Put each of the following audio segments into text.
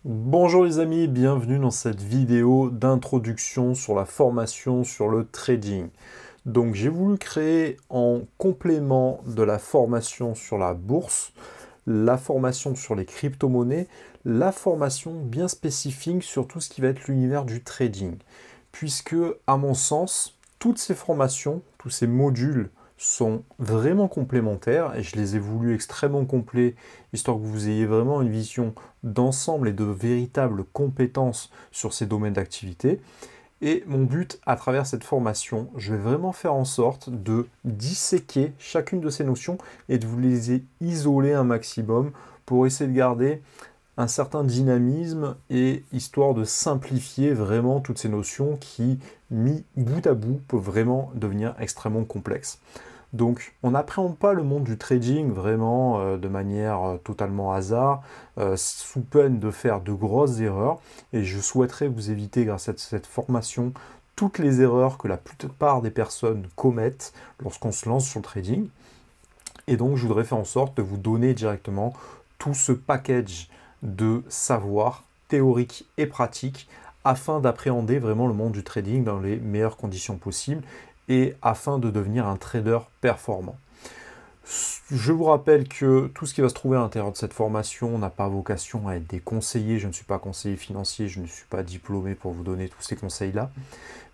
Bonjour les amis, bienvenue dans cette vidéo d'introduction sur la formation sur le trading. Donc j'ai voulu créer en complément de la formation sur la bourse, la formation sur les crypto-monnaies, la formation bien spécifique sur tout ce qui va être l'univers du trading. Puisque, à mon sens, toutes ces formations, tous ces modules sont vraiment complémentaires et je les ai voulu extrêmement complets, histoire que vous ayez vraiment une vision d'ensemble et de véritables compétences sur ces domaines d'activité. Et mon but à travers cette formation, je vais vraiment faire en sorte de disséquer chacune de ces notions et de vous les isoler un maximum pour essayer de garder un certain dynamisme et histoire de simplifier vraiment toutes ces notions qui, mis bout à bout, peuvent vraiment devenir extrêmement complexes. Donc, on n'appréhende pas le monde du trading vraiment de manière totalement hasard, sous peine de faire de grosses erreurs. Et je souhaiterais vous éviter, grâce à cette formation, toutes les erreurs que la plupart des personnes commettent lorsqu'on se lance sur le trading. Et donc, je voudrais faire en sorte de vous donner directement tout ce package de savoir théorique et pratique afin d'appréhender vraiment le monde du trading dans les meilleures conditions possibles et afin de devenir un trader performant. Je vous rappelle que tout ce qui va se trouver à l'intérieur de cette formation n'a pas vocation à être des conseillers. Je ne suis pas conseiller financier, je ne suis pas diplômé pour vous donner tous ces conseils-là.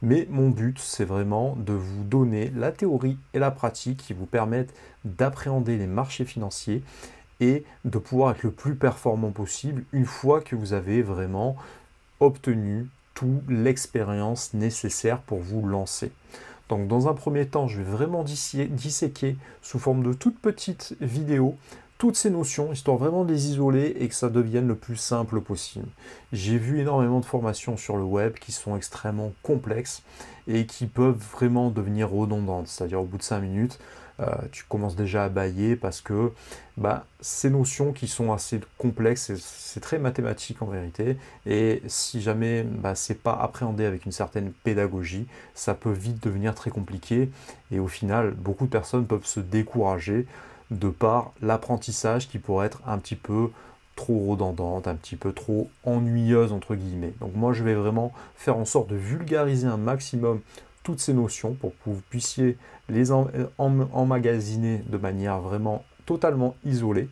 Mais mon but, c'est vraiment de vous donner la théorie et la pratique qui vous permettent d'appréhender les marchés financiers et de pouvoir être le plus performant possible une fois que vous avez vraiment obtenu toute l'expérience nécessaire pour vous lancer. Donc dans un premier temps, je vais vraiment disséquer sous forme de toutes petites vidéos toutes ces notions, histoire vraiment de les isoler et que ça devienne le plus simple possible. J'ai vu énormément de formations sur le web qui sont extrêmement complexes et qui peuvent vraiment devenir redondantes. C'est-à-dire au bout de 5 minutes, tu commences déjà à bâiller parce que ces notions qui sont assez complexes, c'est très mathématique en vérité, et si jamais c'est pas appréhendé avec une certaine pédagogie, ça peut vite devenir très compliqué, et au final, beaucoup de personnes peuvent se décourager de par l'apprentissage qui pourrait être un petit peu trop redondante, un petit peu trop ennuyeuse entre guillemets. Donc moi je vais vraiment faire en sorte de vulgariser un maximum toutes ces notions pour que vous puissiez les emmagasiner de manière vraiment totalement isolée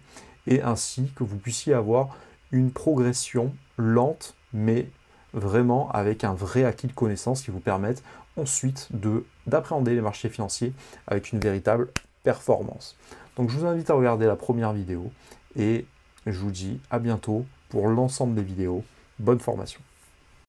et ainsi que vous puissiez avoir une progression lente mais vraiment avec un vrai acquis de connaissances qui vous permettent ensuite d'appréhender les marchés financiers avec une véritable performance. Donc je vous invite à regarder la première vidéo et je vous dis à bientôt pour l'ensemble des vidéos. Bonne formation.